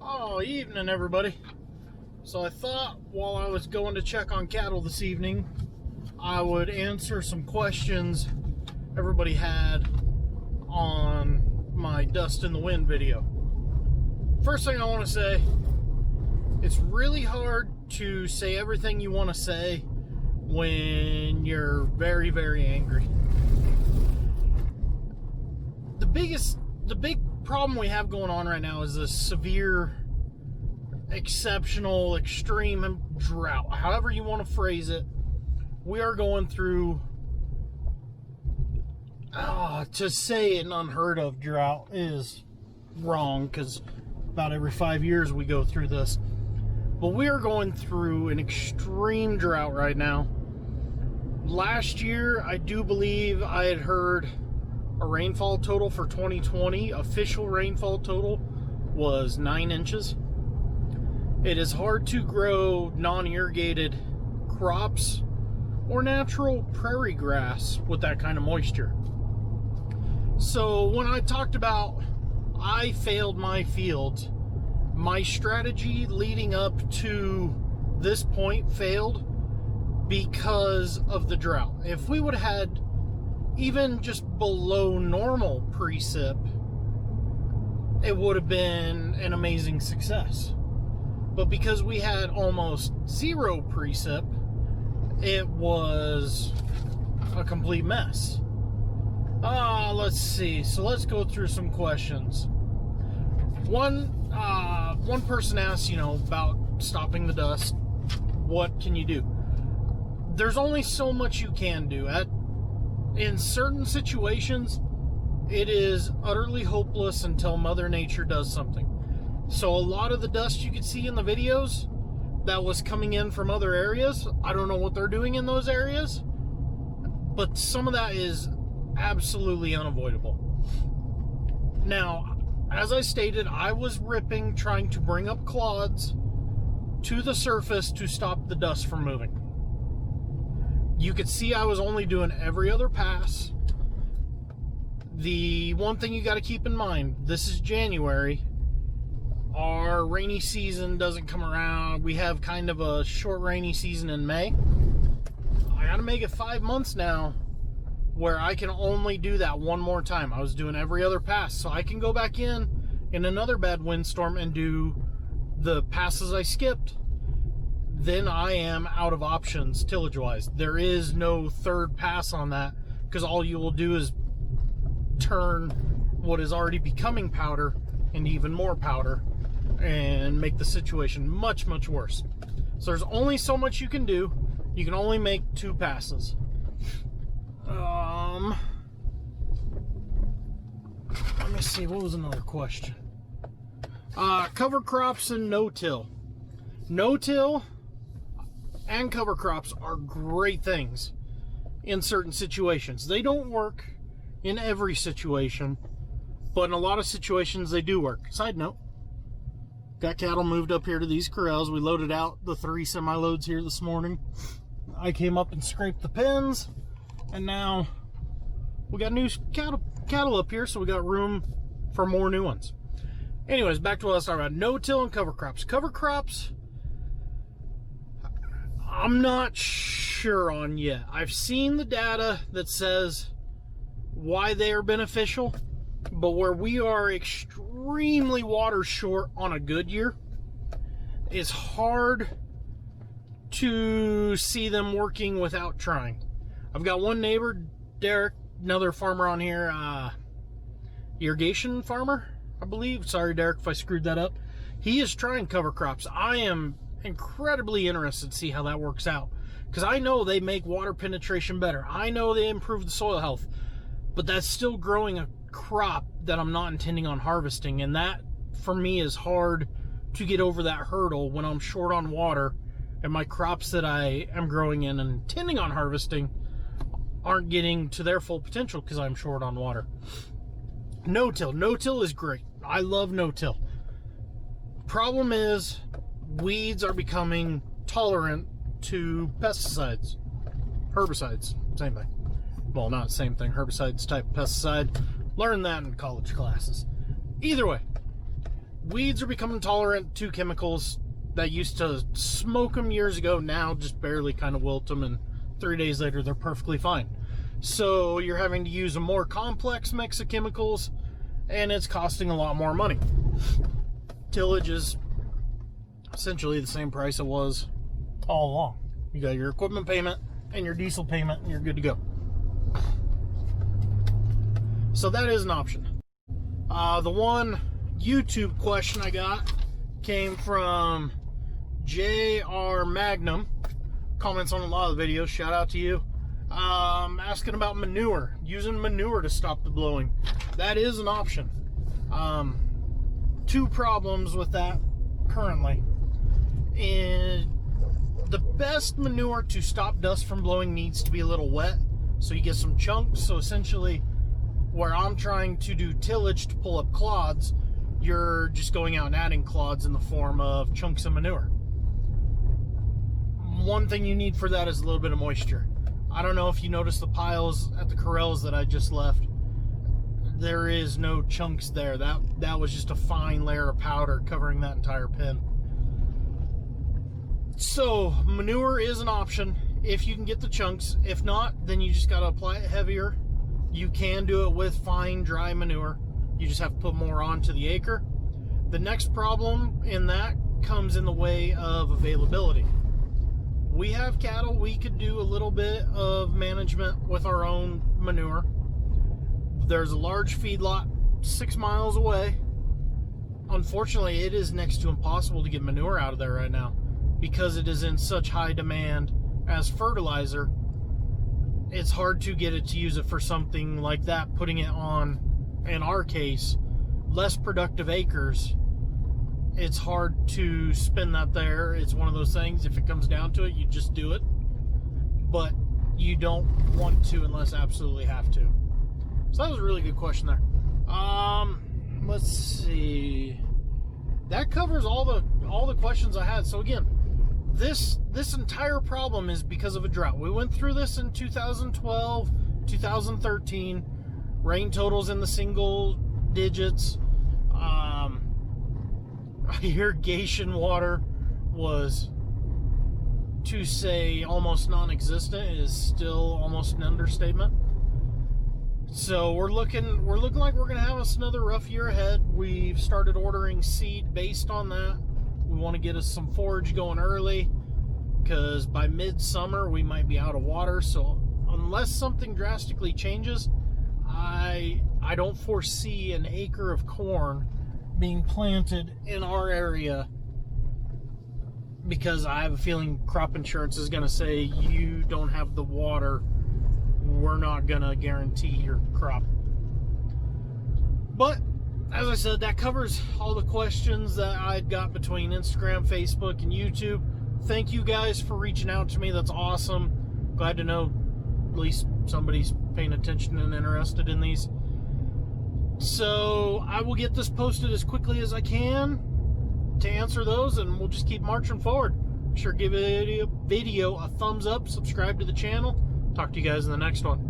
Oh, evening, everybody. So I thought while I was going to check on cattle this evening, I would answer some questions everybody had on my Dust in the Wind video. First thing I want to say, it's really hard to say everything you want to say when you're very, very angry. The big problem we have going on right now is a severe, exceptional, extreme drought. However you want to phrase it, we are going through, to say an unheard of drought is wrong, because about every 5 years we go through this. But we are going through an extreme drought right now. Last year, I do believe I had heard a rainfall total for 2020, official rainfall total, was 9 inches. It is hard to grow non-irrigated crops or natural prairie grass with that kind of moisture. So when I talked about I failed my fields, my strategy leading up to this point failed because of the drought. If we would have had even just below normal precip, it would have been an amazing success. But because we had almost zero precip, it was a complete mess. Let's see. So let's go through some questions. One person asked, about stopping the dust. What can you do? There's only so much you can do. In certain situations, it is utterly hopeless until Mother Nature does something. So a lot of the dust you could see in the videos that was coming in from other areas, I don't know what they're doing in those areas, but some of that is absolutely unavoidable. Now, as I stated, I was ripping, trying to bring up clods to the surface to stop the dust from moving. You could see I was only doing every other pass. The one thing you got to keep in mind, this is January. Our rainy season doesn't come around. We have kind of a short rainy season in May. I got to make it 5 months now where I can only do that one more time. I was doing every other pass, so I can go back in another bad windstorm and do the passes I skipped. Then I am out of options tillage-wise. There is no third pass on that, because all you will do is turn what is already becoming powder into even more powder and make the situation much, much worse. So there's only so much you can do. You can only make 2 passes. Let me see, what was another question? Cover crops and no-till. No-till and cover crops are great things in certain situations. They don't work in every situation, but in a lot of situations they do work. Side note, got cattle moved up here to these corrals. We loaded out the 3 semi-loads here this morning. I came up and scraped the pens, and now we got new cattle up here, so we got room for more new ones. Anyways, back to what I was talking about. No-till and cover crops. Cover crops, I'm not sure on yet. I've seen the data that says why they are beneficial, but where we are extremely water short on a good year, it's hard to see them working without trying. I've got one neighbor, Derek, another farmer on here, irrigation farmer, I believe. Sorry, Derek, if I screwed that up. He is trying cover crops. I am incredibly interested to see how that works out, because I know they make water penetration better. I know they improve the soil health, but that's still growing a crop that I'm not intending on harvesting, and that for me is hard to get over that hurdle when I'm short on water and my crops that I am growing in and intending on harvesting aren't getting to their full potential because I'm short on water. No-till. No-till is great. I love no-till. Problem is, weeds are becoming tolerant to pesticides. Herbicides, same thing. Well, not the same thing. Herbicides type pesticide. Learned that in college classes. Either way, Weeds are becoming tolerant to chemicals that used to smoke them years ago. Now just barely kind of wilt them, and 3 days later they're perfectly fine. So you're having to use a more complex mix of chemicals, and it's costing a lot more money. Tillage is essentially the same price it was all along. You got your equipment payment and your diesel payment, and you're good to go. So that is an option. The one YouTube question I got came from J.R. Magnum. Comments on a lot of the videos. Shout out to you. Asking about manure. Using manure to stop the blowing. That is an option. Two problems with that currently. And the best manure to stop dust from blowing needs to be a little wet, so you get some chunks. So essentially, where I'm trying to do tillage to pull up clods, you're just going out and adding clods in the form of chunks of manure. One thing you need for that is a little bit of moisture. I don't know if you noticed the piles at the corrals that I just left. There is no chunks there. That was just a fine layer of powder covering that entire pen. So manure is an option if you can get the chunks. If not, then you just got to apply it heavier. You can do it with fine dry manure. You just have to put more onto the acre. The next problem in that comes in the way of availability. We have cattle. We could do a little bit of management with our own manure. There's a large feedlot 6 miles away. Unfortunately, it is next to impossible to get manure out of there right now because it is in such high demand as fertilizer. It's hard to get it to use it for something like that, putting it on, in our case, less productive acres. It's hard to spin that there. It's one of those things, if it comes down to it, you just do it. But you don't want to unless absolutely have to. So that was a really good question there. Let's see. That covers all the questions I had. So again, this entire problem is because of a drought. We went through this in 2012, 2013. Rain totals in the single digits. Irrigation water was, to say almost non-existent, is still almost an understatement. So we're looking like we're gonna have us another rough year ahead. We've started ordering seed based on that. We want to get us some forage going early, because by midsummer we might be out of water. So unless something drastically changes, I don't foresee an acre of corn being planted in our area, because I have a feeling crop insurance is going to say you don't have the water, we're not going to guarantee your crop. But as I said, that covers all the questions that I'd got between Instagram, Facebook, and YouTube. Thank you guys for reaching out to me. That's awesome. Glad to know at least somebody's paying attention and interested in these. So I will get this posted as quickly as I can to answer those, and we'll just keep marching forward. Sure, give a video a thumbs up, subscribe to the channel. Talk to you guys in the next one.